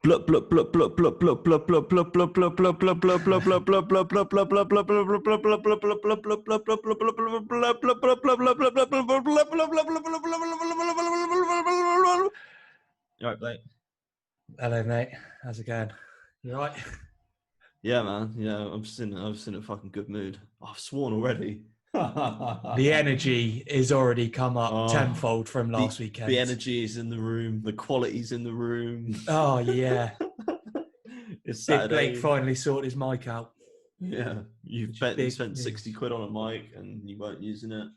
right, Blake. Hello, mate. How's it going? You all right? Yeah, man. Yeah, I'm just in a fucking good mood. I've sworn already. The energy is already come up tenfold from last weekend. The energy is in the room. The quality's in the room. Oh, yeah. It's Did Saturday. Blake finally sort his mic out? Yeah. You spent 60 quid on a mic and you weren't using it.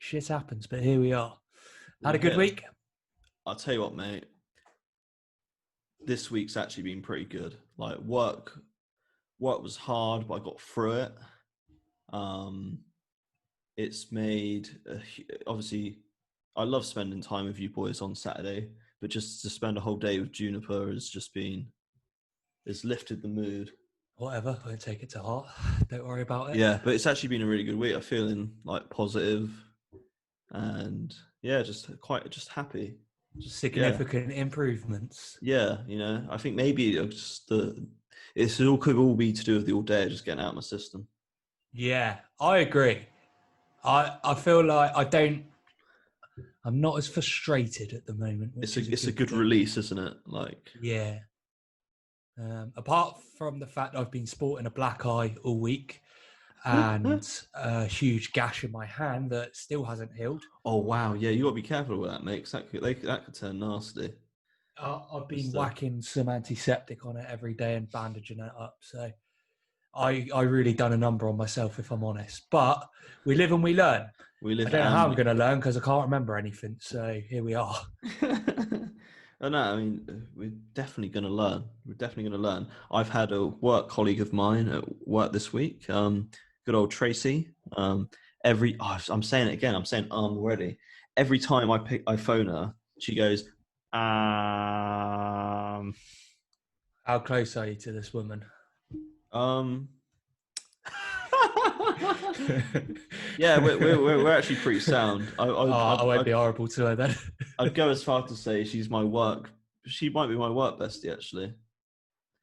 Shit happens, but here we are. Had a good week? I'll tell you what, mate. This week's actually been pretty good. Like work was hard, but I got through it. It's made obviously I love spending time with you boys on Saturday, but just to spend a whole day with Juniper it's lifted the mood. Whatever, I won't take it to heart. Don't worry about it. Yeah, but it's actually been a really good week. I'm feeling like positive and yeah, just happy. Just significant improvements. Yeah, I think maybe could all be to do with the all day just getting out of my system. Yeah, I agree. I feel like I'm not as frustrated at the moment. It's a good release, isn't it? Like, yeah. Apart from the fact I've been sporting a black eye all week and a huge gash in my hand that still hasn't healed. Oh wow, yeah, you got to be careful with that, mate. Cause that could turn nasty. I've been whacking some antiseptic on it every day and bandaging it up. So I really done a number on myself, if I'm honest. But we live and we learn. I don't know how I'm going to learn because I can't remember anything. So here we are. Oh, no, I mean, we're definitely going to learn. I've had a work colleague of mine at work this week, good old Tracy. I'm saying it again. I'm saying already. Every time I phone her, she goes, How close are you to this woman? Yeah, we're actually pretty sound. I won't be horrible to her then. I'd go as far to say she might be my work bestie, actually.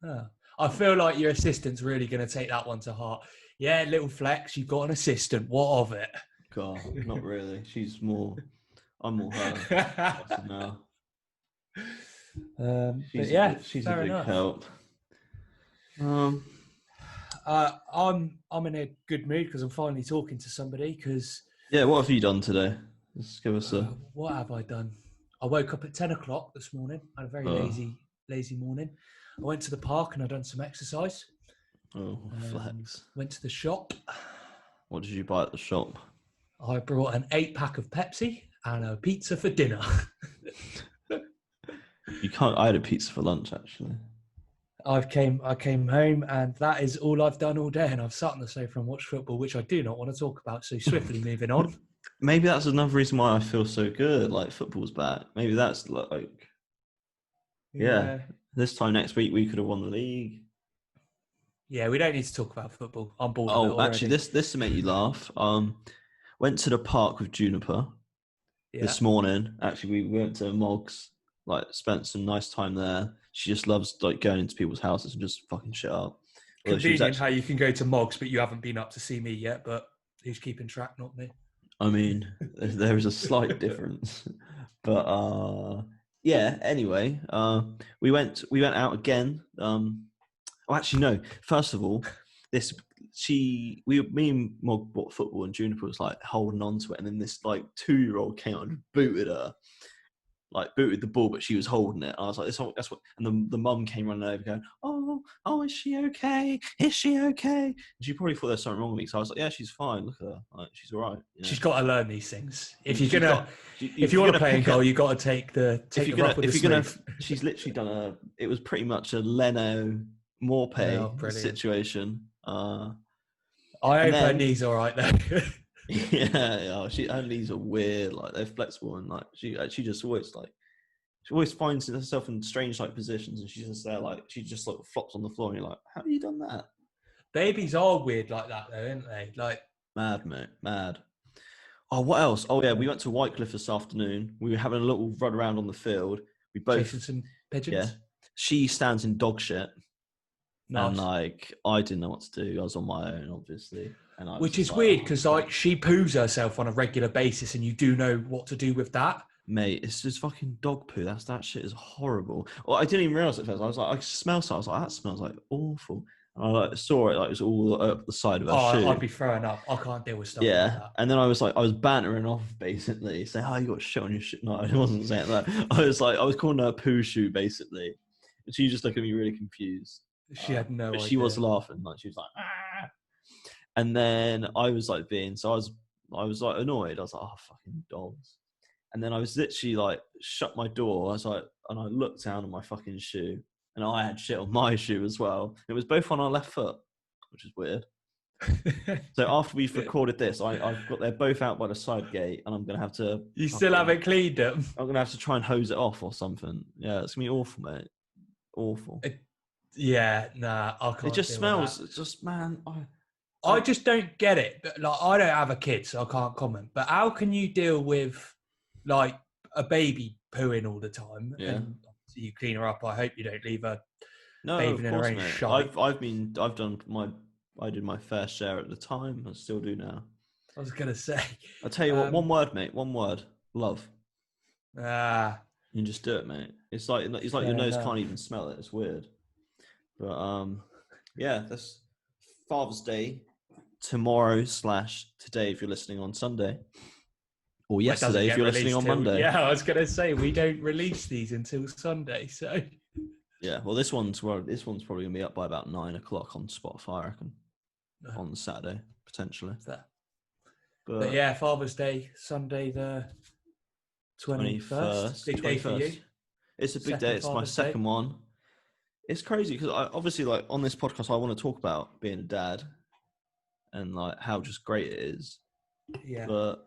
Oh. I feel like your assistant's really going to take that one to heart. Yeah, little flex, you've got an assistant. What of it? God, not really. I'm more her now. She's a big help. I'm in a good mood because I'm finally talking to somebody. Yeah, what have you done today? Let's give us what have I done? I woke up at 10 o'clock this morning. I had a very lazy morning. I went to the park and I done some exercise. Oh, flex. Went to the shop. What did you buy at the shop? I brought an 8-pack of Pepsi and a pizza for dinner. I had a pizza for lunch, actually. I came home and that is all I've done all day, and I've sat on the sofa and watched football, which I do not want to talk about. So swiftly moving on. Maybe that's another reason why I feel so good. Like football's back. Maybe that's like, yeah. This time next week we could have won the league. Yeah, we don't need to talk about football. I'm bored. Oh, actually, this to make you laugh. Went to the park with Juniper this morning. Actually, we went to Moggs. Like, spent some nice time there. She just loves like going into people's houses and just fucking shit up. Convenient how you can go to Moggs, but you haven't been up to see me yet. But who's keeping track? Not me. I mean, there is a slight difference, but yeah. Anyway, we went out again. Actually, no. First of all, me and Mog bought football, and Juniper was like holding on to it, and then this like 2-year-old came out and booted the ball, but she was holding it. I was like, that's what. And the mum came running over, going, "Oh, is she okay? Is she okay?" And she probably thought there's something wrong with me. So I was like, "Yeah, she's fine. Look at her. Like, she's all right." You know? She's got to learn these things. If you want to play in goal, you got to take the rough with the smooth. She's literally done it was pretty much a Leno Morpay situation. I hope her knees are all right though. Yeah, her knees are weird, like they're flexible, and like she always finds herself in strange like positions, and she's just there like she just like flops on the floor, and you're like, how have you done that? Babies are weird like that though, aren't they? Like mad, mate, mad. Oh, what else? Oh yeah, we went to Whitecliff this afternoon. We were having a little run around on the field. We both chasing some pigeons. Yeah, she stands in dog shit. Nice. And like, I didn't know what to do. I was on my own, obviously. And Which is weird because like she poos herself on a regular basis, and you do know what to do with that. Mate, it's just fucking dog poo. That shit is horrible. Well, I didn't even realize at first. I was like, I smell something. I was like, that smells like awful. And I like saw it, like it was all up the side of her shoe. I'd be throwing up. I can't deal with stuff like that. And then I was bantering off basically, saying, "Oh, you got shit on your shit." No, I wasn't saying that. I was calling her a poo shoe basically. And she just looked at me really confused. She had no idea. She was laughing, like she was like, ah. And then I was like I was like annoyed. I was like, oh fucking dogs. And then I was literally like shut my door. I was like, and I looked down at my fucking shoe, and I had shit on my shoe as well. It was both on our left foot, which is weird. So after we've recorded this, I've got they're both out by the side gate, and I'm gonna have to. You still haven't cleaned them? I'm gonna have to try and hose it off or something. Yeah, it's gonna be awful, mate. Awful. Yeah, nah, I can't. It just smells. It's just, man. I just don't get it. But like, I don't have a kid, so I can't comment. But how can you deal with like a baby pooing all the time? Yeah. And so you clean her up. I hope you don't leave her bathing in her own shite. I did my fair share at the time. I still do now. I was gonna say. I'll tell you what. One word, mate. One word. Love. Ah. You can just do it, mate. It's like your nose can't even smell it. It's weird. But yeah, that's Father's Day tomorrow/today if you're listening on Sunday, or yesterday if you're listening on Monday. Yeah, I was gonna say we don't release these until Sunday, so. Yeah, well, this one's probably gonna be up by about 9 o'clock on Spotify, I reckon, on Saturday potentially. But yeah, Father's Day, Sunday the 21st. Big day for you. It's a big day. It's my second one. It's crazy because I obviously, like, on this podcast, I want to talk about being a dad and like how just great it is. Yeah. But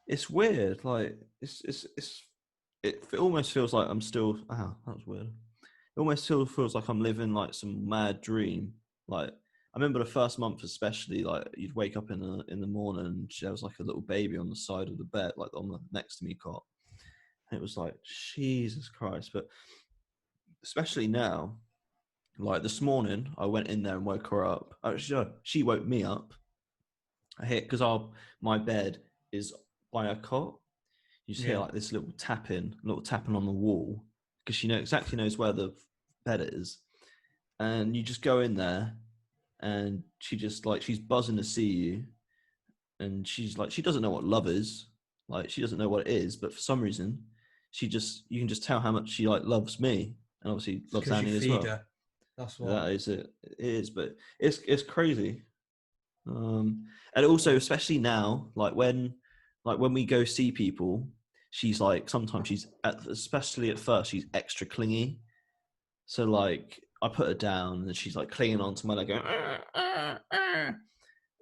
it's weird. Like it almost feels like I'm still. That was weird. It almost still feels like I'm living like some mad dream. Like I remember the first month, especially. Like you'd wake up in the morning and there was like a little baby on the side of the bed, like on the next to me cot. And it was like Jesus Christ. But especially now. Like this morning, I went in there and woke her up. Actually, she woke me up. I hear because my bed is by a cot. You just hear like this little tapping on the wall because she exactly knows where the bed is, and you just go in there, and she just like she's buzzing to see you, and she's like she doesn't know what love is, like she doesn't know what it is, but for some reason, you can just tell how much she like loves me, and obviously loves Annie as well. Her. That's what that is it. It is, but it's crazy. And also, especially now, like when we go see people, she's like sometimes especially at first she's extra clingy. So like I put her down and she's like clinging onto my leg, going,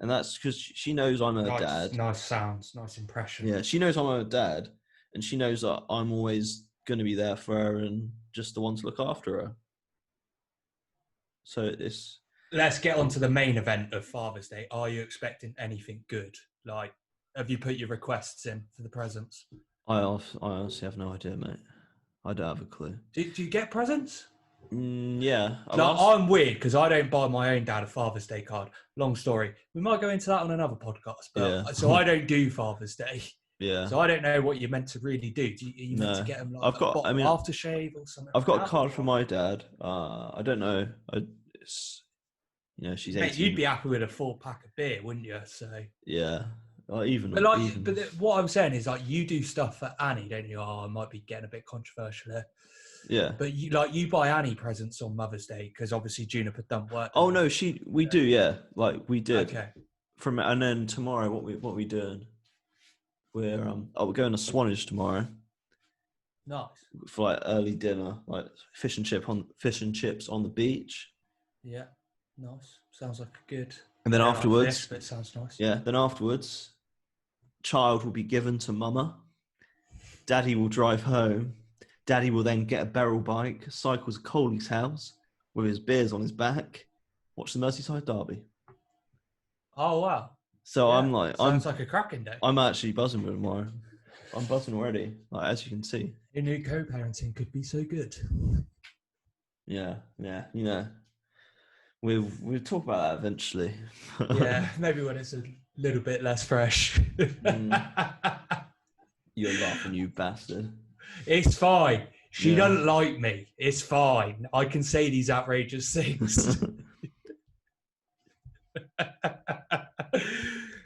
and that's because she knows I'm her dad. Nice sounds, nice impression. Yeah, she knows I'm her dad, and she knows that I'm always going to be there for her and just the one to look after her. So let's get on to the main event of Father's Day. Are you expecting anything good? Like, have you put your requests in for the presents? I honestly have no idea, mate. I don't have a clue. Do you get presents? Yeah. I'm weird because I don't buy my own dad a Father's Day card. Long story. We might go into that on another podcast. But so I don't do Father's Day. Yeah. So I don't know what you're meant to really do. Are you meant to get them like aftershave or something? I've got a card for my dad. I don't know. She's 18. Mate, you'd be happy with a 4-pack of beer, wouldn't you? So yeah. But what I'm saying is like you do stuff for Annie, don't you? I might be getting a bit controversial here. Yeah. But you buy Annie presents on Mother's Day because obviously Juniper done work. Oh no, we do, yeah. Like we did. Okay. And then tomorrow, what we doing? We're going to Swanage tomorrow. Nice. For like early dinner, like fish and chips on the beach. Yeah, nice. Sounds like a good. And then afterwards, but it sounds nice. Yeah. Then afterwards, child will be given to mama. Daddy will drive home. Daddy will then get a barrel bike, cycle to Coley's house with his beers on his back, watch the Merseyside derby. Oh wow! So yeah, sounds like a cracking day. I'm actually buzzing with tomorrow. I'm buzzing already, like as you can see. Your new co-parenting could be so good. Yeah. We'll talk about that eventually. Yeah, maybe when it's a little bit less fresh. You're laughing, you bastard. It's fine. She doesn't like me. It's fine. I can say these outrageous things.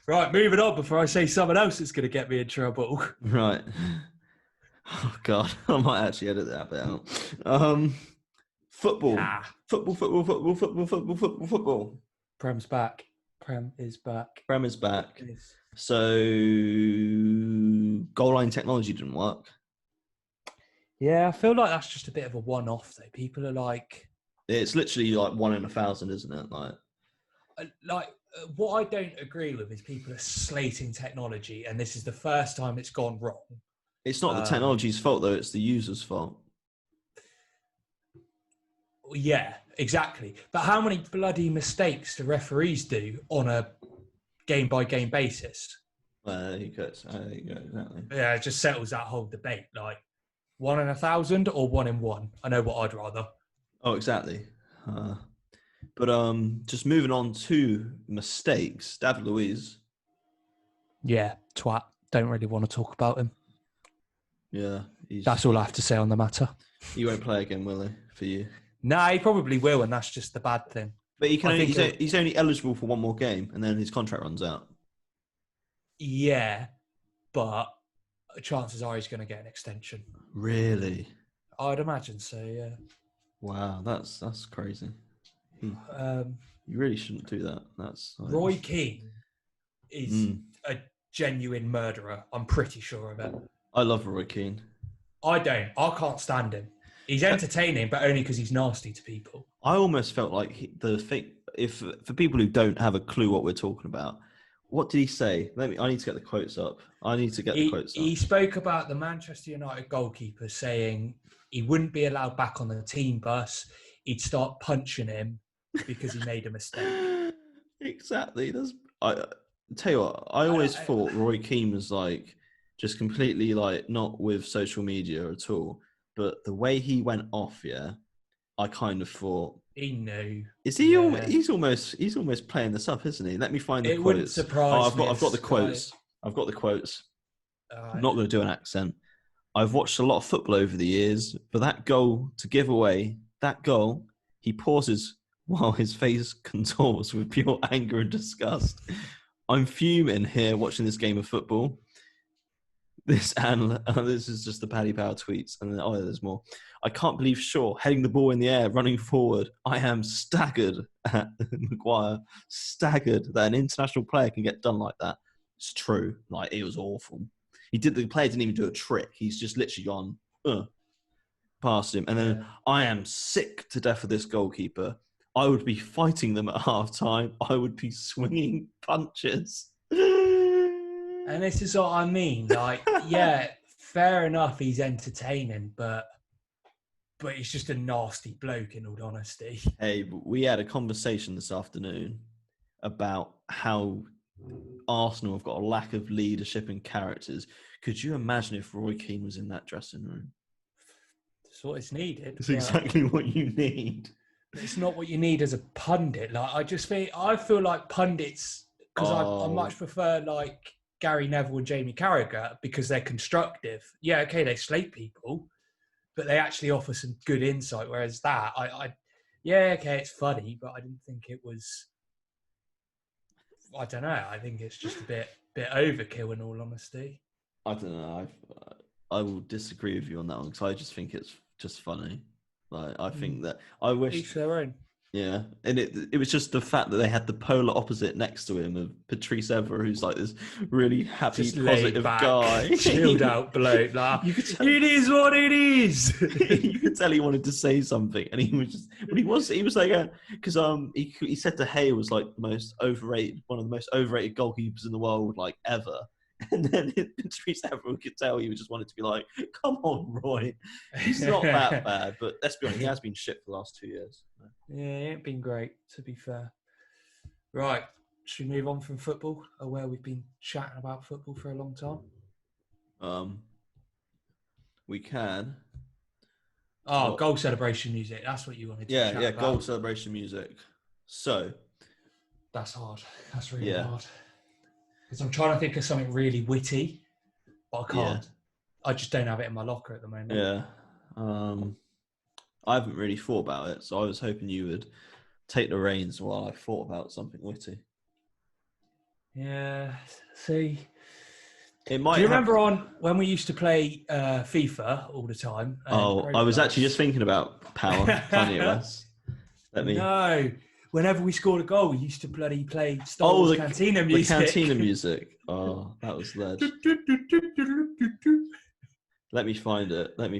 Right, moving on before I say someone else that's going to get me in trouble. Right. Oh, God. I might actually edit that bit out. Football. Nah. Football. Prem's back. Prem is back. So, goal line technology didn't work. Yeah, I feel like that's just a bit of a one-off, though. People are like... It's literally like 1 in 1,000, isn't it? What I don't agree with is people are slating technology, and this is the first time it's gone wrong. It's not the technology's fault, though. It's the user's fault. Yeah, exactly. But how many bloody mistakes do referees do on a game-by-game basis? There you go, exactly. Yeah, it just settles that whole debate. Like, 1 in 1,000 or 1 in 1? I know what I'd rather. Oh, exactly. But just moving on to mistakes, David Luiz. Yeah, twat. Don't really want to talk about him. Yeah. That's all I have to say on the matter. He won't play again, will he, for you? Nah, he probably will, and that's just the bad thing. But he's only eligible for one more game, and then his contract runs out. Yeah, but chances are he's going to get an extension. Really? I'd imagine so, yeah. Wow, that's crazy. You really shouldn't do that. Roy Keane is a genuine murderer. I'm pretty sure of it. I love Roy Keane. I don't. I can't stand him. He's entertaining, but only because he's nasty to people. I almost felt like if for people who don't have a clue what we're talking about, what did he say? I need to get the quotes up. He spoke about the Manchester United goalkeeper saying he wouldn't be allowed back on the team bus. He'd start punching him because he made a mistake. Exactly. I tell you what, I always thought Roy Keane was like just completely like not with social media at all. But the way he went off, I kind of thought he knew. Is he? Yeah. He's almost playing this up, isn't he? Let me find the quotes. It wouldn't surprise me. I've got the quotes. I've got the quotes. I'm not going to do an accent. I've watched a lot of football over the years. For that goal to give away that goal, he pauses while his face contours with pure anger and disgust. I'm fuming here watching this game of football. This is just the Paddy Power tweets, and then there's more. I can't believe Shaw heading the ball in the air, running forward. I am staggered at Maguire, staggered that an international player can get done like that. It's true. Like, it was awful. The player didn't even do a trick. He's just literally gone past him. And then I am sick to death of this goalkeeper. I would be fighting them at half time. I would be swinging punches. And this is what I mean. Like, yeah, fair enough, he's entertaining, but he's just a nasty bloke, in all honesty. Hey, we had a conversation this afternoon about how Arsenal have got a lack of leadership and characters. Could you imagine if Roy Keane was in that dressing room? That's what it's needed. It's exactly what you need. It's not what you need as a pundit. Like, I feel like pundits, because I much prefer like Gary Neville and Jamie Carragher because they're constructive. Yeah, okay, they slate people, but they actually offer some good insight. Whereas that, okay, it's funny, but I didn't think it was. I don't know. I think it's just a bit overkill, in all honesty. I don't know. I will disagree with you on that one because I just think it's just funny. Like, I think that I wish each their own. Yeah, and it was just the fact that they had the polar opposite next to him of Patrice Evra, who's like this really happy, just positive guy, chilled out bloke. Like, it is what it is. You could tell he wanted to say something, and he was just. But he was like, because he said De Gea was like one of the most overrated goalkeepers in the world, like ever. And then Patrice Evra could tell he just wanted to be like, come on, Roy. He's not that bad, but let's be honest, he has been shit for the last 2 years. Yeah, he ain't been great, to be fair. Right, should we move on from football, where we've been chatting about football for a long time? We can. Oh, goal celebration music. That's what you wanted to chat about. Goal celebration music. So. That's hard. That's really hard. Because I'm trying to think of something really witty, but I can't. I just don't have it in my locker at the moment. Yeah. I haven't really thought about it, so I was hoping you would take the reins while I thought about something witty. Yeah. See. It might. Do you remember when we used to play FIFA all the time? I was actually just thinking about Power. Funny of us. No. Whenever we scored a goal, we used to bloody play Star Wars Cantina music. The Cantina music. Oh, that was ledge. Let me find it. That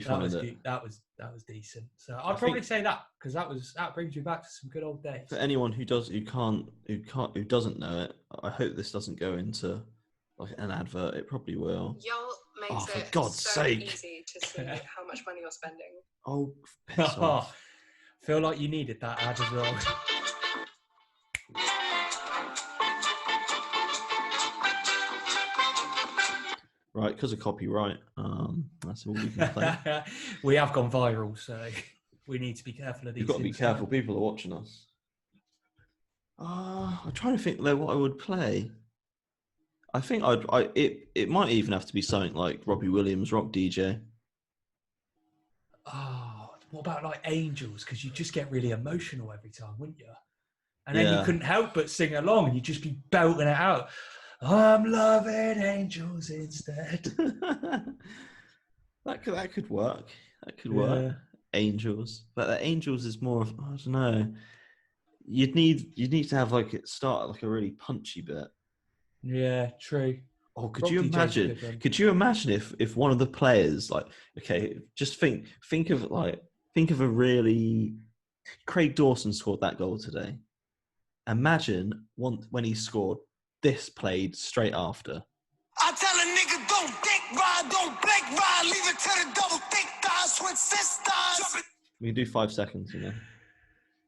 was decent. So I'd probably say that because that brings you back to some good old days. For anyone who doesn't know it, I hope this doesn't go into like an advert. It probably will. Y'all makes for it God's so sake. easy to see how much money you're spending. Oh, piss off. Feel like you needed that ad as well. Right, because of copyright, that's all we can play. We have gone viral, so we need to be careful of these. You've got to be careful. People are watching us. I'm trying to think though what I would play. I think it might even have to be something like Robbie Williams, Rock DJ. Oh, what about like Angels? Because you just get really emotional every time, wouldn't you? And then you couldn't help but sing along, and you'd just be belting it out. I'm loving Angels instead. That could work. That could work. Angels, but the Angels is more of, I don't know. You'd need to have like it start like a really punchy bit. Yeah, true. Oh, could you imagine? Could you imagine if one of the players, like, okay, just think of a really Craig Dawson scored that goal today. Imagine when he scored, this played straight after. I tell a nigga don't dick ride, don't blink ride, leave it to the double thick thighs, switch sisters. We can do 5 seconds, you know.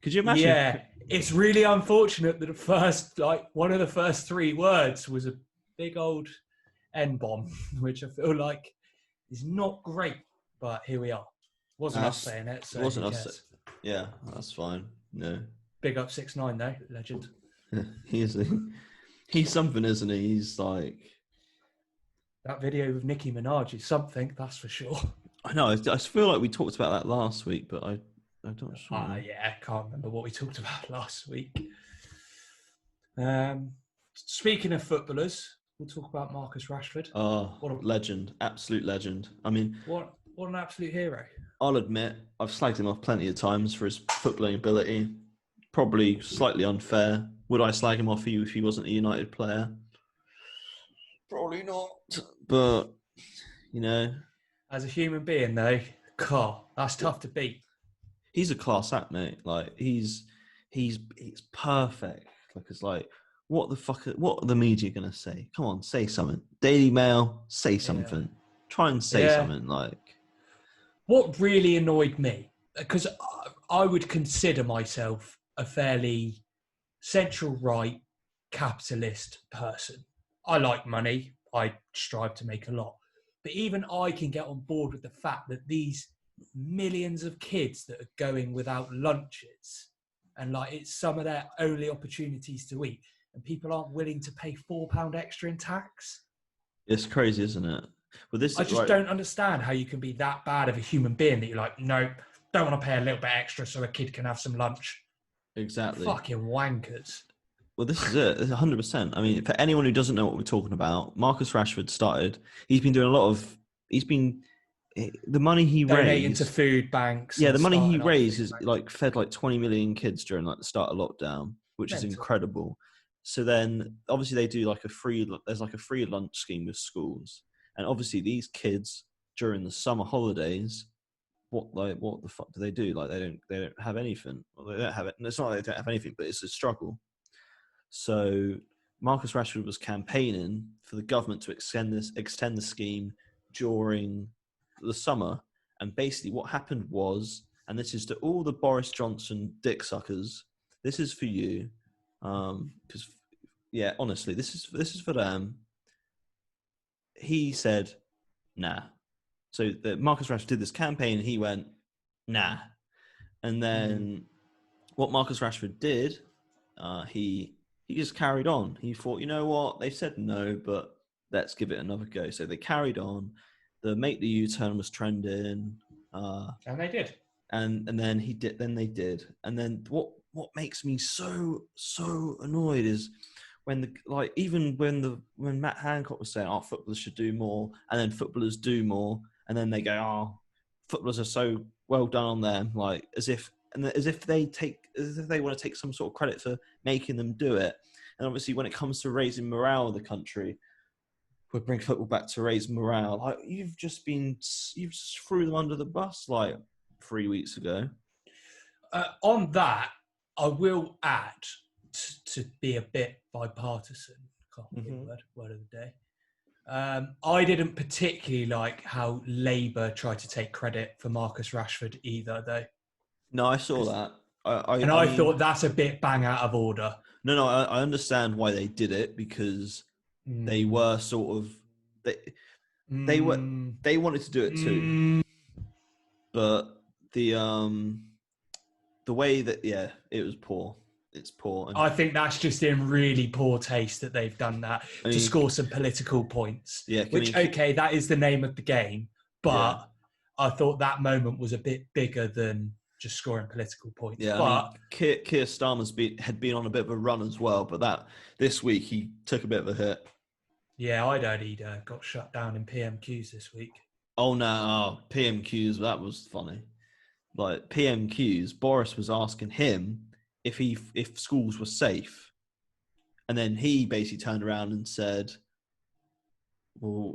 Could you imagine? Yeah, it's really unfortunate that one of the first 3 words was a big old N-bomb, which I feel like is not great, but here we are. Wasn't us saying it, so wasn't us. Yeah, that's fine. No. Big up 6ix9ine though, legend. He's something, isn't he? He's like... That video with Nicki Minaj is something, that's for sure. I know. I feel like we talked about that last week, but I don't sure. I can't remember what we talked about last week. Speaking of footballers, we'll talk about Marcus Rashford. Oh, what a legend. Absolute legend. I mean... What an absolute hero. I'll admit, I've slagged him off plenty of times for his footballing ability. Probably slightly unfair. Would I slag him off if he wasn't a United player? Probably not. But, you know. As a human being, though, that's tough to beat. He's a class act, mate. Like, he's perfect. Like, it's like, what are the media going to say? Come on, say something. Daily Mail, say something. Yeah. Try and say something, like. What really annoyed me, because I would consider myself a fairly central right capitalist person. I like money. I strive to make a lot. But even I can get on board with the fact that these millions of kids that are going without lunches and like it's some of their only opportunities to eat and people aren't willing to pay £4 extra in tax. It's crazy, isn't it? Well, I just don't understand how you can be that bad of a human being that you're like, no, don't want to pay a little bit extra so a kid can have some lunch. Exactly. Fucking wankers. Well, this is it. It's 100%. I mean, for anyone who doesn't know what we're talking about, Marcus Rashford he's been doing the money he donating raised to food banks. Yeah, the money he raised is like fed like 20 million kids during like the start of lockdown, which is incredible. So then obviously they do there's like a free lunch scheme with schools. And obviously these kids during the summer holidays, what the fuck do they do? Like they don't have anything. Well, they don't have it. And it's not like they don't have anything, but it's a struggle. So Marcus Rashford was campaigning for the government to extend the scheme during the summer. And basically what happened was, and this is to all the Boris Johnson dick suckers, this is for you. Because honestly, this is for them. He said, nah. So Marcus Rashford did this campaign and he went, nah. And then what Marcus Rashford did, he just carried on. He thought, you know what, they said no, but let's give it another go. So they carried on. The Make the U-turn was trending. And they did. And then he did. Then they did. And then what makes me so annoyed is when when Matt Hancock was saying, "Oh, footballers should do more," and then footballers do more, and then they go, "Oh, footballers are so well done on them," like as if they want to take some sort of credit for making them do it. And obviously, when it comes to raising morale in the country, we bring football back to raise morale. Like you've just threw them under the bus like 3 weeks ago. On that, I will add to be a bit bipartisan. Can't remember the word of the day. I didn't particularly like how Labour tried to take credit for Marcus Rashford either, though. No, I saw that. I thought that's a bit bang out of order. No, I understand why they did it because they were sort of they wanted to do it too, but the way that it was poor. It's poor. I think that's just in really poor taste that they've done that to score some political points. Yeah, that is the name of the game, but I thought that moment was a bit bigger than just scoring political points. Yeah, but Keir Starmer's had been on a bit of a run as well, but this week he took a bit of a hit. Yeah, I'd heard he'd got shut down in PMQs this week. Oh no, PMQs, that was funny. Like PMQs, Boris was asking him if schools were safe, and then he basically turned around and said, "Well,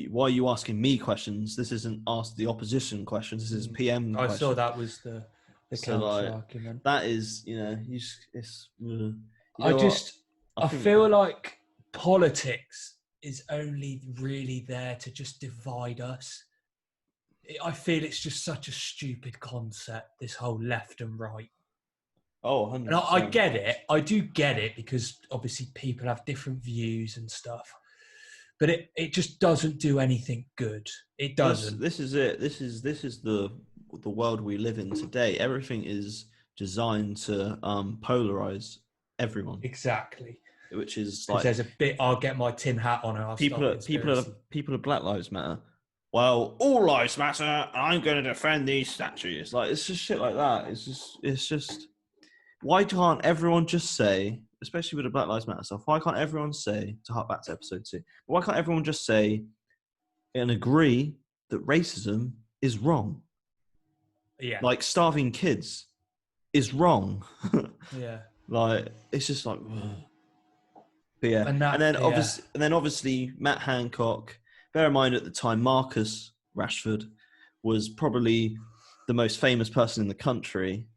why are you asking me questions? This isn't ask the opposition questions. This is PM." I saw that was the counter argument. That is, I feel like politics is only really there to just divide us. I feel it's just such a stupid concept, this whole left and right. Oh, 100%. And I get it. I do get it because obviously people have different views and stuff. But it just doesn't do anything good. It doesn't. This is it. This is the world we live in today. Everything is designed to polarize everyone. Exactly. Which is like there's a bit. I'll get my tin hat on and I'll people are Black Lives Matter. Well, all lives matter. And I'm going to defend these statues. Like it's just shit like that. It's just. Why can't everyone just say, especially with the Black Lives Matter stuff, why can't everyone say, to hark back to episode 2, why can't everyone just say and agree that racism is wrong? Yeah. Like starving kids is wrong. Yeah. Like, it's just like, ugh. But yeah. And then obviously Matt Hancock, bear in mind at the time, Marcus Rashford was probably the most famous person in the country.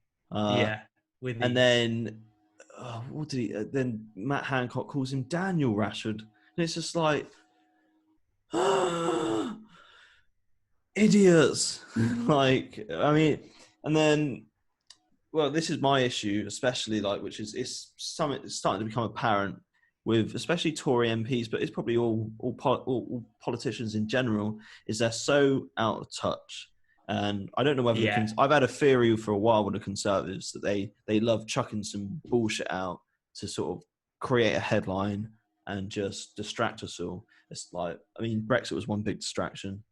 And then, what did he? Then Matt Hancock calls him Daniel Rashford, and it's just like, idiots. Like, I mean, and then, well, this is my issue, especially which is it's starting to become apparent with especially Tory MPs, but it's probably all politicians in general, is they're so out of touch. And I don't know whether I've had a theory for a while with the Conservatives that they love chucking some bullshit out to sort of create a headline and just distract us all. It's like, I mean, Brexit was one big distraction.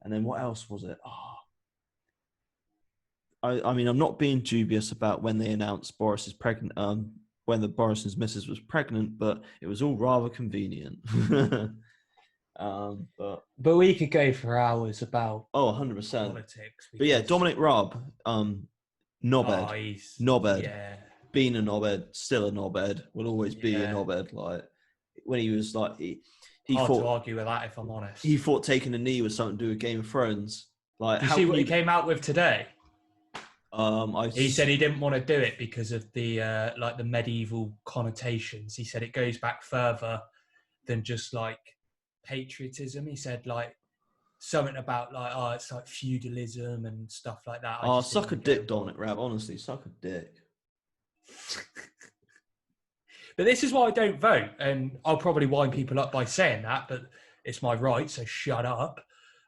And then what else was it? I mean, I'm not being dubious about when they announced Boris's pregnant, when Boris's missus was pregnant, but it was all rather convenient. But we could go for hours about 100% politics. But yeah, Dominic Raab, knobhead, knobhead, being a knobhead, still a knobhead, will always be a knobhead. Like when he was like he hard thought to argue with that, if I'm honest. He thought taking a knee was something to do with Game of Thrones. Like, you see what he came out with today? He said he didn't want to do it because of the the medieval connotations. He said it goes back further than just like patriotism. He said something about it's like feudalism and stuff like that. Suck a dick, Dominic Raab. Honestly, suck a dick. But this is why I don't vote, and I'll probably wind people up by saying that, but it's my right, so shut up.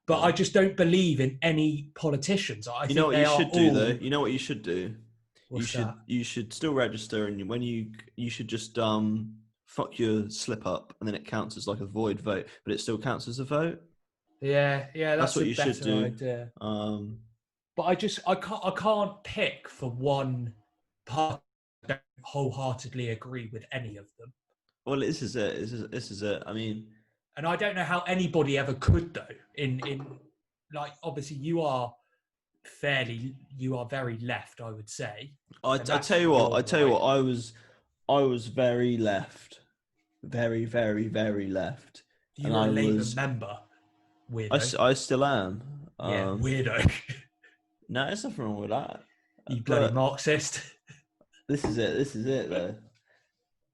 But I just don't believe in any politicians. I think know what they you are should do, all... though? You know what you should do? What's that? You should still register, and when you should just fuck your slip up, and then it counts as like a void vote, but it still counts as a vote. Yeah, that's what a you better should do. idea. But I can't pick for one party. I don't wholeheartly agree with any of them. Well, this is it. I mean, and I don't know how anybody ever could, though. In like, obviously, you are very left, I would say. I tell you what. I was very left, very, very, very left. You were a Labour member. Weirdo. I still am. Yeah, weirdo. No, there's nothing wrong with that. You bloody Marxist. This is it, though.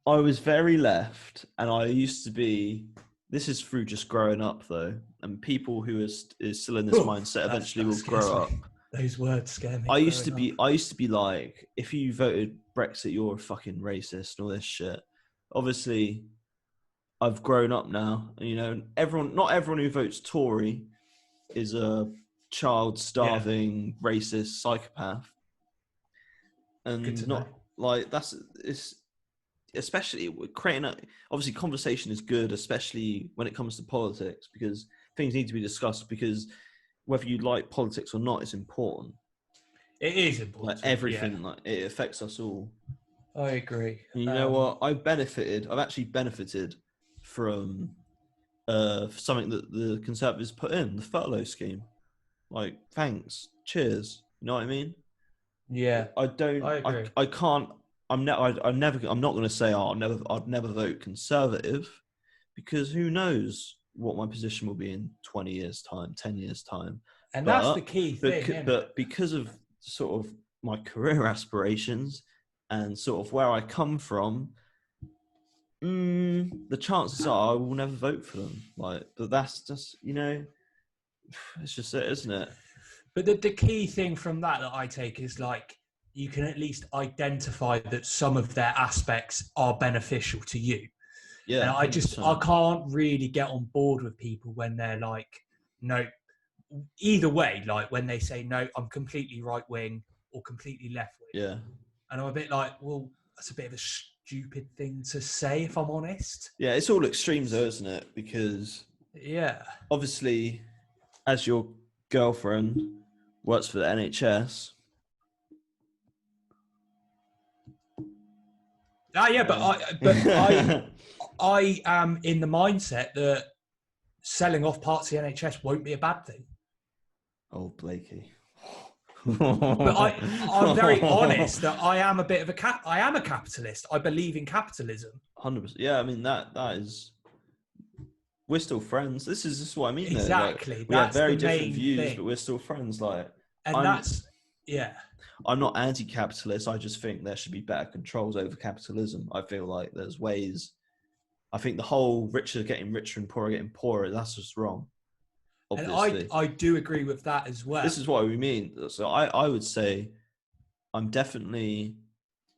I was very left, and I used to be. This is through just growing up, though, and people who is still in this mindset eventually will grow up. Those words scare me. I used to be like, if you voted Brexit, you're a fucking racist and all this shit. Obviously, I've grown up now, and not everyone who votes Tory is a child starving racist psychopath, and not like it's. Especially creating obviously conversation is good, especially when it comes to politics, because things need to be discussed, because whether you like politics or not, it's important. It is important. Like everything, like it affects us all. I agree. And you know what? I've actually benefited from something that the Conservatives put in, the furlough scheme. Like, thanks. Cheers. You know what I mean? Yeah. I agree. I can't. I'm not going to say, I'd never vote Conservative, because who knows what my position will be in 20 years' time, 10 years' time. And that's the key thing. But because of sort of my career aspirations and sort of where I come from, the chances are I will never vote for them. Like, but that's just, it's just it, isn't it? But the key thing from that I take is, like, you can at least identify that some of their aspects are beneficial to you. Yeah. And I can't really get on board with people when they're like, no, either way, like when they say, no, I'm completely right wing or completely left wing. Yeah. And I'm a bit like, well, that's a bit of a stupid thing to say, if I'm honest. Yeah, it's all extremes though, isn't it? Because obviously, as your girlfriend works for the NHS. I am in the mindset that selling off parts of the NHS won't be a bad thing. Oh, Blakey. But I'm very honest that I am a bit of I am a capitalist. I believe in capitalism. 100%. Yeah, I mean that is. We're still friends. This is what I mean. Exactly. Like, we have very different views, but we're still friends. Like, I'm not anti-capitalist. I just think there should be better controls over capitalism. I feel like there's ways. I think the whole richer getting richer and poorer getting poorer, that's just wrong. Obviously. And I do agree with that as well. This is what we mean. So I would say I'm definitely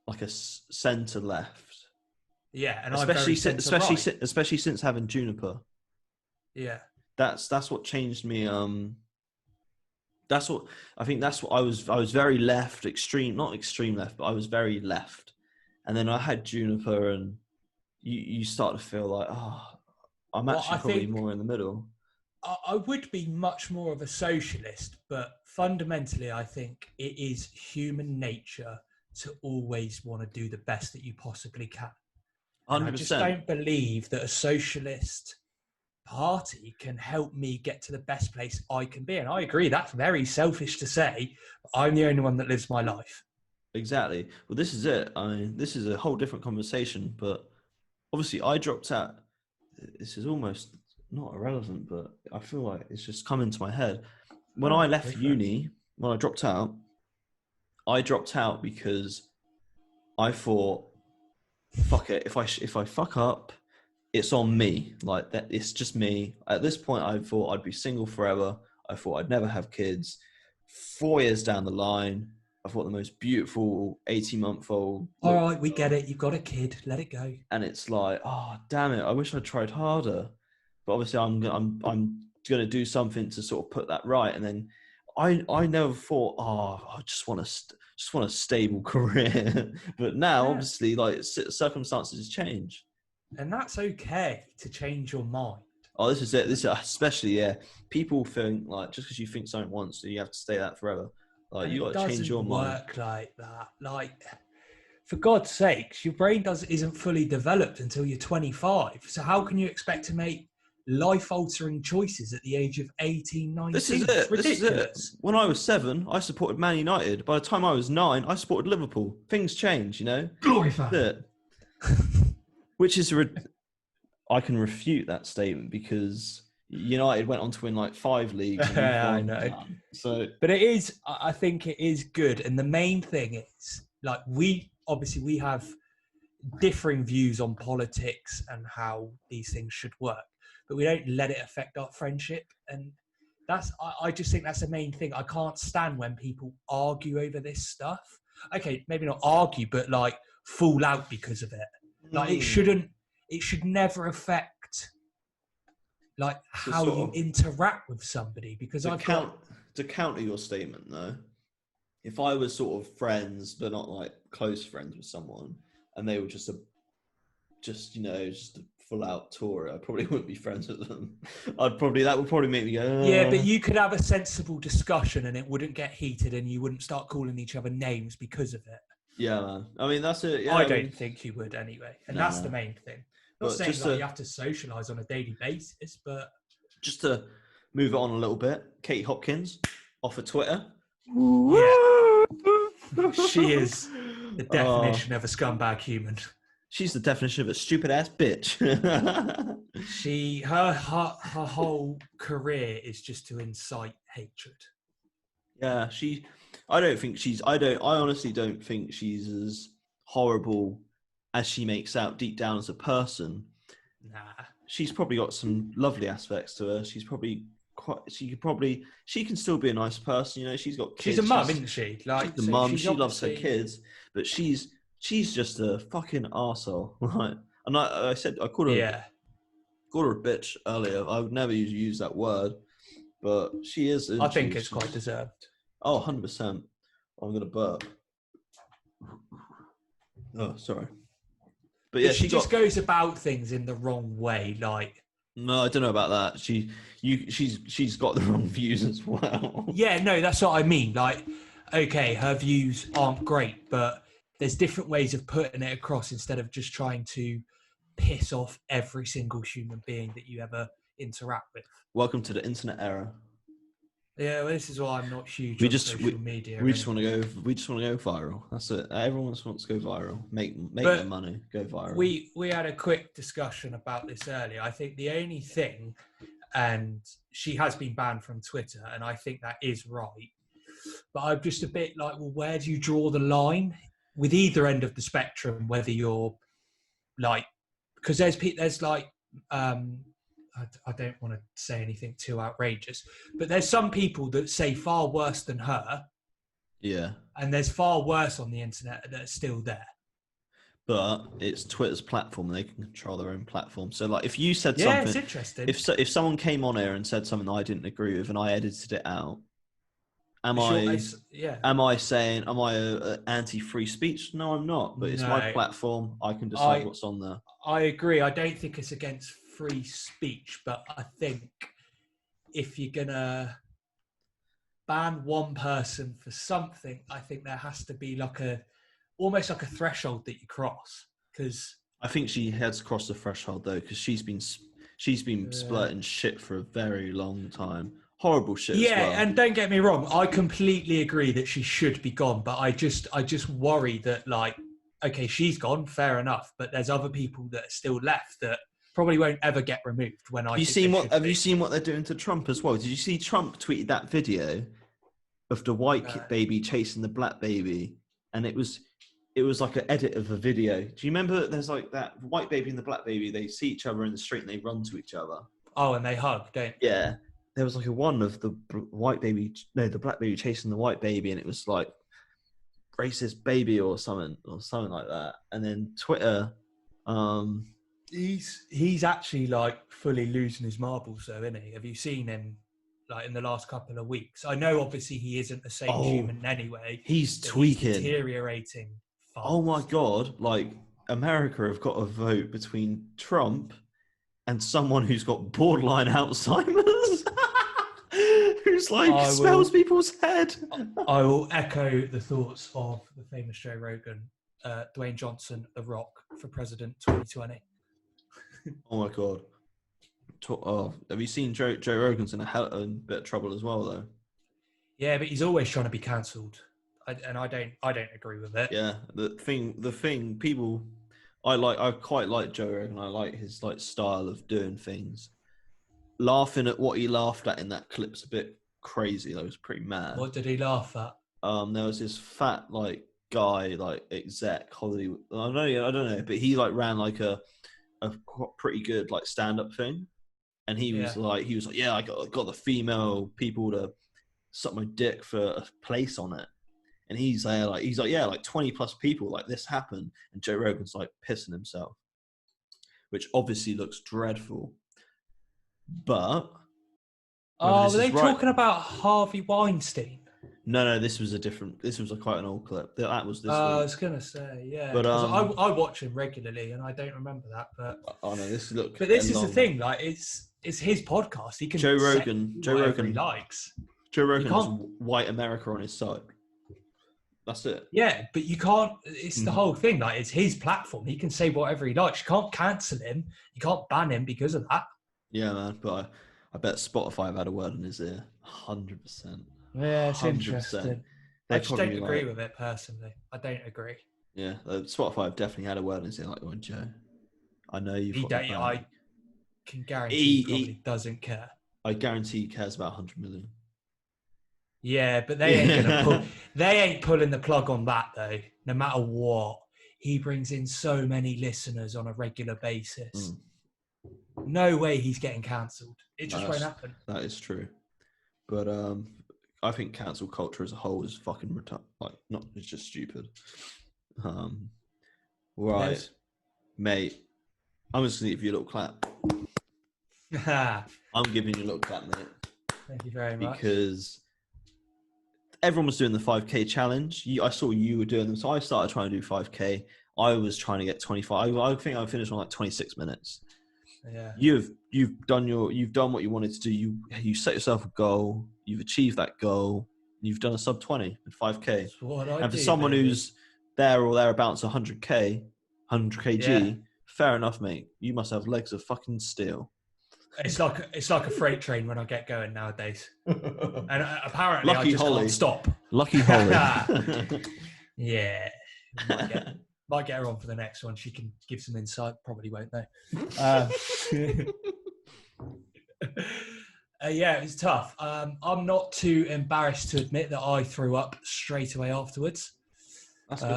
like a centre left. Yeah, and especially since having Juniper. Yeah. That's what changed me. That's what I was very left, not extreme left, but I was very left. And then I had Juniper, and you start to feel like, I'm actually probably more in the middle. I would be much more of a socialist, but fundamentally I think it is human nature to always want to do the best that you possibly can. 100%. I just don't believe that a socialist party can help me get to the best place I can be. And I agree, that's very selfish to say, but I'm the only one that lives my life. Exactly. Well, this is it. I mean, this is a whole different conversation, but obviously I dropped out. This is almost not irrelevant, but I feel like it's just come into my head. When I left uni, when I dropped out because I thought, fuck it, if I fuck up, it's on me. Like, that, it's just me. At this point, I thought I'd be single forever. I thought I'd never have kids. 4 years down the line, I thought the most beautiful 18-month-old. All right, we get it. You've got a kid. Let it go. And it's like, oh, damn it. I wish I'd tried harder. But obviously, I'm going to do something to sort of put that right. And then I never thought, I just want a stable career. But now, obviously, like circumstances change, and that's okay to change your mind. Oh, this is it. This is especially, people think like just because you think something once, you have to stay that forever. Like you got to change your mind. It doesn't work like that. Like, for God's sakes, your brain isn't fully developed until you're 25. So how can you expect to make life-altering choices at the age of 18, 19? This is it. It's ridiculous. This is it. When I was 7, I supported Man United. By the time I was 9, I supported Liverpool. Things change, you know. Glory fan. Which is I can refute that statement because United went on to win like 5 leagues. I know. So, but I think it is good. And the main thing is, like, we have differing views on politics and how these things should work, but we don't let it affect our friendship. And I just think that's the main thing. I can't stand when people argue over this stuff. Okay, maybe not argue, but like fall out because of it. Like it should never affect like how you interact with somebody. Because to counter your statement though, if I was sort of friends but not like close friends with someone, and they were just a full out Tory, I probably wouldn't be friends with them. That would probably make me go. Yeah, but you could have a sensible discussion and it wouldn't get heated, and you wouldn't start calling each other names because of it. Yeah, man. I mean, that's it. Yeah, I don't think you would anyway, and that's the main thing. I'm not saying you have to socialise on a daily basis, but just to move it on a little bit, Katie Hopkins off of Twitter. Yeah, she is the definition of a scumbag human. She's the definition of a stupid ass bitch. Her whole career is just to incite hatred. Yeah, I honestly don't think she's as horrible as she makes out deep down as a person. Nah. She's probably got some lovely aspects to her. She's probably she can still be a nice person. You know, she's got kids. She's a mum, isn't she? Like she's the mum. She loves her kids, but she's just a fucking arsehole. Right? And I called her a bitch earlier. I would never use that word, but she is. I think it's quite deserved. Oh, 100%. I'm going to burp. Oh, sorry. But yeah, she just goes about things in the wrong way. Like, no, I don't know about that. She's got the wrong views as well. Yeah, no, that's what I mean. Like, okay, her views aren't great, but there's different ways of putting it across instead of just trying to piss off every single human being that you ever interact with. Welcome to the internet era. Yeah, well, this is why I'm not huge on social media. We just want to go viral. That's it. Everyone just wants to go viral, make their money, go viral. We had a quick discussion about this earlier. I think the only thing, and she has been banned from Twitter, and I think that is right. But I'm just a bit like, well, where do you draw the line with either end of the spectrum? Whether you're like, because there's like. I don't want to say anything too outrageous, but there's some people that say far worse than her. Yeah. And there's far worse on the internet that are still there. But it's Twitter's platform. They can control their own platform. So, like, if you said something... Yeah, it's interesting. If someone came on here and said something that I didn't agree with and I edited it out, am I saying, am I a anti-free speech? No, I'm not. But it's my platform. I can decide what's on there. I agree. I don't think it's against free speech, but I think if you're gonna ban one person for something, I think there has to be almost like a threshold that you cross. Because I think she has crossed the threshold though, because she's been splurting shit for a very long time. Horrible shit. Yeah, as well. And don't get me wrong, I completely agree that she should be gone, but I just worry that, like, okay, she's gone, fair enough, but there's other people that are still left that probably won't ever get removed. Have you seen what they're doing to Trump as well? Did you see Trump tweeted that video of the white baby chasing the black baby, and it was like an edit of a video? Do you remember? There's like that white baby and the black baby. They see each other in the street and they run to each other. Oh, and they hug, don't? Yeah, there was like a one of the black baby chasing the white baby, and it was like racist baby or something like that. And then Twitter, He's actually like fully losing his marbles, though, isn't he? Have you seen him like in the last couple of weeks? I know, obviously, he isn't the same human anyway. He's tweaking. He's deteriorating fast. Oh my God! Like America have got to vote between Trump and someone who's got borderline Alzheimer's, who's like smells people's head. I will echo the thoughts of the famous Joe Rogan, Dwayne Johnson, The Rock for President 2020. Oh my God! Have you seen Joe Rogan's in a bit of trouble as well, though? Yeah, but he's always trying to be cancelled, and I don't agree with it. Yeah, the thing, people, I quite like Joe Rogan. I like his like style of doing things. Laughing at what he laughed at in that clip's a bit crazy. That was pretty mad. What did he laugh at? There was this fat like guy, like exec Hollywood. I don't know, but he like ran like a pretty good like stand-up thing, and he was like, yeah, I got the female people to suck my dick for a place on it, and he's like yeah, like 20 plus people, like this happened, and Joe Rogan's like pissing himself, which obviously looks dreadful, but were they talking about Harvey Weinstein? No, this was quite an old clip. That was this. I was gonna say, yeah. But I watch him regularly, and I don't remember that. But no, this look. But this is the thing, like it's his podcast. He can Joe Rogan he likes. Joe Rogan has white America on his side. That's it. Yeah, but you can't. It's the whole thing. Like it's his platform. He can say whatever he likes. You can't cancel him. You can't ban him because of that. Yeah, man. But I bet Spotify have had a word in his ear. 100%. Yeah, it's 100%. Interesting. I just don't agree like, with it personally. I don't agree. Yeah, Spotify have definitely had a word in his ear. Like, oh, Joe, I know you've. I can guarantee he probably doesn't care. I guarantee he cares about 100 million. Yeah, but they ain't gonna pull. They ain't pulling the plug on that though. No matter what, he brings in so many listeners on a regular basis. No way he's getting cancelled. It just won't happen. That is true, but I think cancel culture as a whole is fucking it's just stupid. Right, yes. Mate. I'm just gonna give you a little clap. I'm giving you a little clap, mate. Thank you very much. Because everyone was doing the 5K challenge. I saw you were doing them, so I started trying to do 5K. I was trying to get 25. I think I finished on like 26 minutes. Yeah. You've done what you wanted to do. You set yourself a goal. You've achieved that goal. You've done a sub 20 in 5K. And for someone who's there or thereabouts 100K, 100 kg, fair enough, mate. You must have legs of fucking steel. It's like a freight train when I get going nowadays. And apparently Lucky I just Holly. can't stop. Lucky Holly. Yeah. Might get her on for the next one. She can give some insight. Probably won't though. Yeah, it's tough. I'm not too embarrassed to admit that I threw up straight away afterwards. That's good,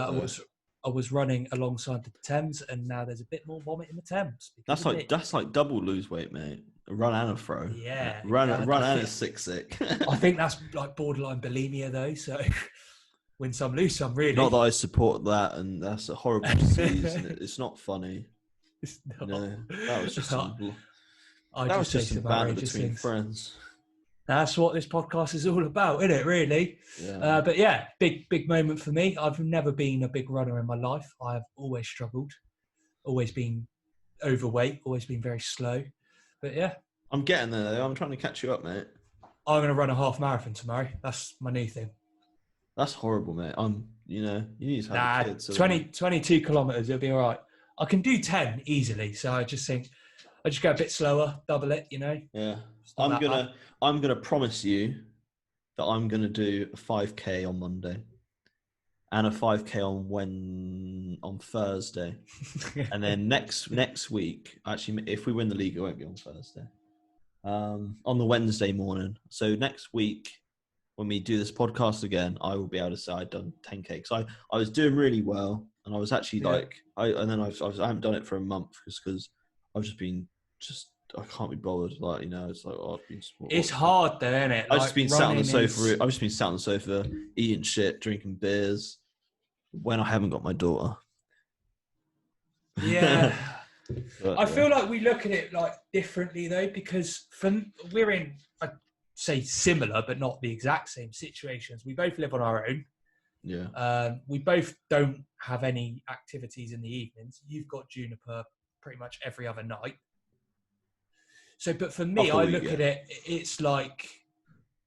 I was running alongside the Thames, and now there's a bit more vomit in the Thames. That's like double lose weight, mate. A run and a throw. Yeah. Run and a sick. I think that's like borderline bulimia though. So win some, lose some, really. Not that I support that, and that's a horrible disease. It's not funny. It's not. No, that was just some banter between friends. That's what this podcast is all about, isn't it, really? Yeah. But yeah, big moment for me. I've never been a big runner in my life. I've always struggled, always been overweight, always been very slow. But yeah. I'm getting there, though. I'm trying to catch you up, mate. I'm going to run a half marathon tomorrow. That's my new thing. That's horrible, mate. You need to have kids. 22 kilometres, it'll be all right. I can do 10 easily, so I just think I just go a bit slower, double it, Yeah. I'm gonna promise you that I'm gonna do a 5K on Monday and a 5K on Thursday, and then next week. Actually, if we win the league, it won't be on Thursday. On the Wednesday morning. So next week, when we do this podcast again, I will be able to say I've done 10K because I was doing really well, and I was actually I haven't done it for a month because I've just been I can't be bothered. It's like I've been. It's hard though, isn't it? I've just been sat on the sofa. I've just been sat on the sofa, eating shit, drinking beers, when I haven't got my daughter. Yeah, But, I feel like we look at it like differently though, because we're in, I'd say, similar but not the exact same situations. We both live on our own. Yeah. We both don't have any activities in the evenings. You've got Juniper pretty much every other night. So, but for me, I look at it, it's like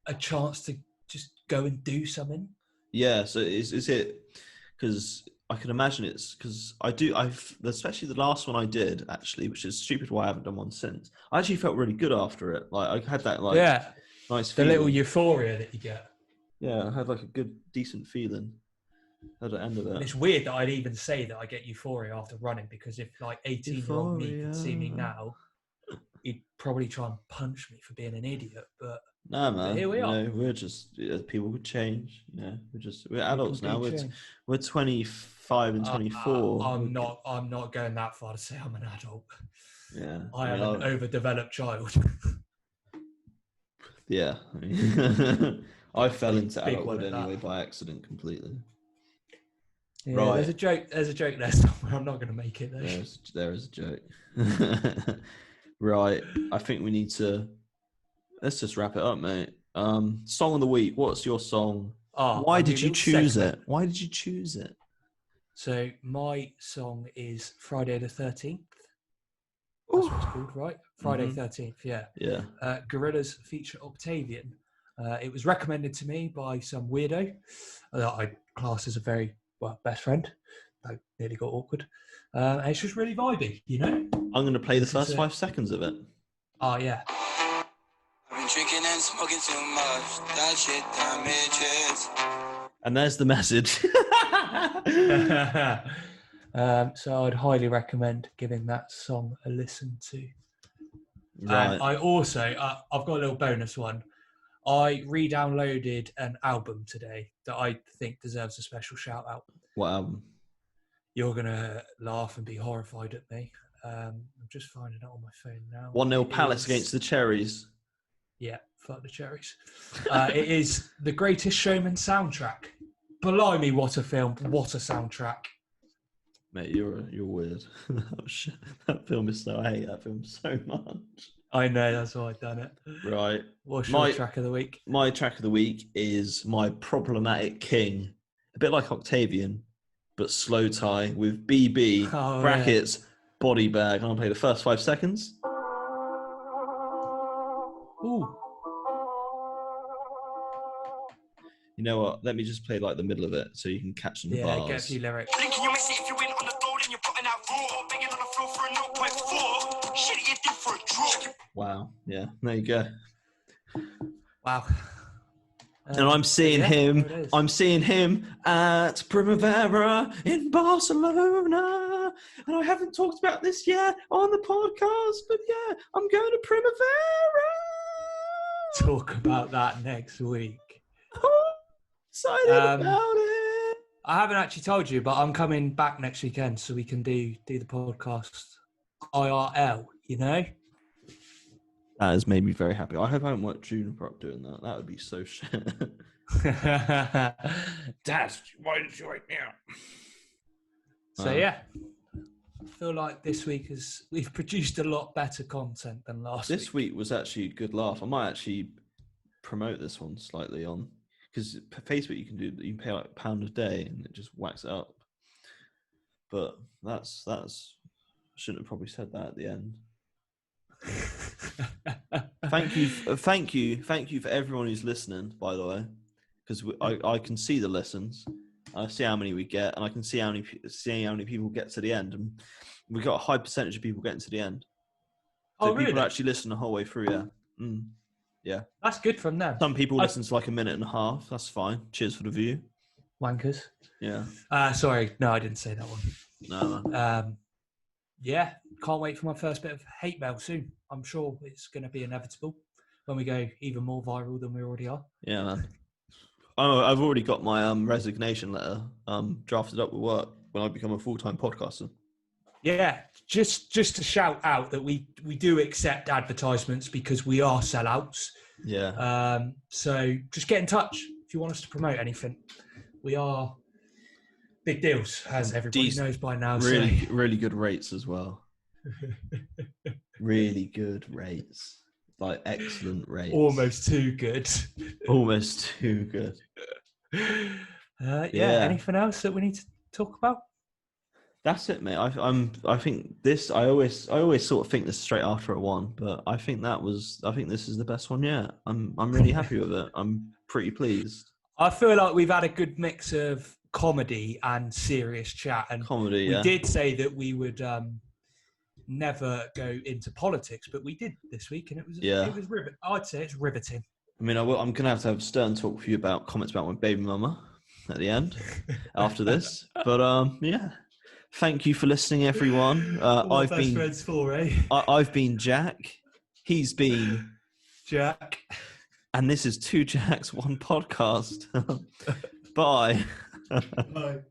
a chance to just go and do something. Yeah. So is it, because I can imagine it's because especially the last one I did actually, which is stupid why I haven't done one since. I actually felt really good after it. Like I had that nice feeling. The little euphoria that you get. Yeah, I had like a good, decent feeling at the end of it. And it's weird that I'd even say that I get euphoria after running, because if like 18-year-old me could see me now, he'd probably try and punch me for being an idiot. But nah, man, here we are. We're just people could change. We're adults now. We're 25 and 24. I'm not going that far to say I'm an adult. Yeah, I am an overdeveloped child. Yeah, I fell into adulthood anyway by accident completely. Yeah, right. There's a joke there somewhere. I'm not going to make it though. There is a joke. Right. I think we need to. Let's just wrap it up, mate. Song of the week. What's your song? Why did you choose it? Why did you choose it? So my song is Friday the 13th. That's what it's called, right? Friday 13th. Yeah. Yeah. Gorillaz feature Octavian. It was recommended to me by some weirdo that I class as a very best friend. I nearly got awkward. And it's just really vibey, you know? I'm going to play the first 5 seconds of it. Oh, yeah. I've been drinking and smoking too much. That shit damages. And there's the message. So I'd highly recommend giving that song a listen to. Right. And I also, I've got a little bonus one. I re-downloaded an album today that I think deserves a special shout out. What album? You're going to laugh and be horrified at me. I'm just finding it on my phone now. 1-0 Palace against the Cherries. Yeah, fuck the Cherries. It is The Greatest Showman soundtrack. Blimey, what a film. What a soundtrack. Mate, you're weird. That film is I hate that film so much. I know, that's why I've done it. Right. What's your track of the week? My track of the week is My Problematic King. A bit like Octavian, but slow tie with BB, brackets, body bag. I'm going to play the first 5 seconds. Ooh. You know what? Let me just play like the middle of it so you can catch some bars. Yeah, get a few lyrics. Thinking you miss it if you win on the door, then you're putting out raw. Banging on the floor for a 0.4. Shit, you did for a draw. Wow. Yeah. There you go. Wow. And I'm seeing him. I'm seeing him at Primavera in Barcelona. And I haven't talked about this yet on the podcast, but yeah, I'm going to Primavera. Talk about that next week. Excited about it. I haven't actually told you, but I'm coming back next weekend so we can do the podcast IRL, you know? That has made me very happy. I hope I haven't worked Juniper up doing that. That would be so shit. Dad, why did you wake me up? So yeah, I feel like this week we've produced a lot better content than last week. This week was actually a good laugh. I might actually promote this one slightly on, because Facebook you can pay like £1 a day and it just whacks it up. But that's I shouldn't have probably said that at the end. Thank you for everyone who's listening, by the way, because I can see the listens, I see how many we get, and I can see how many people get to the end, and we got a high percentage of people getting to the end. So really? People actually listen the whole way through. Yeah, that's good from them. Some people listen to like a minute and a half. That's fine. Cheers for the view, wankers. Yeah. Sorry, no, I didn't say that one. No, man. Yeah, can't wait for my first bit of hate mail soon. I'm sure it's going to be inevitable when we go even more viral than we already are. Yeah, man. Oh, I've already got my resignation letter drafted up with work when I become a full-time podcaster. Yeah, just to shout out that we do accept advertisements because we are sellouts. Yeah. So just get in touch if you want us to promote anything. We are big deals, as everybody knows by now. Really good rates as well. Really good rates. Like excellent rates. Almost too good. Almost too good. Yeah. Anything else that we need to talk about? That's it, mate. I think this. I always sort of think this straight after it won, but I think this is the best one yet. I'm really happy with it. I'm pretty pleased. I feel like we've had a good mix of comedy and serious chat, and comedy. We did say that we would never go into politics, but we did this week, and it was riveting. I'd say it's riveting. I mean, I'm gonna have to have a stern talk with you about comments about my baby mama at the end after this, but yeah. Thank you for listening, everyone. I've been friends for, eh? I've been Jack. He's been Jack, and this is Two Jacks, One Podcast. Bye. Bye.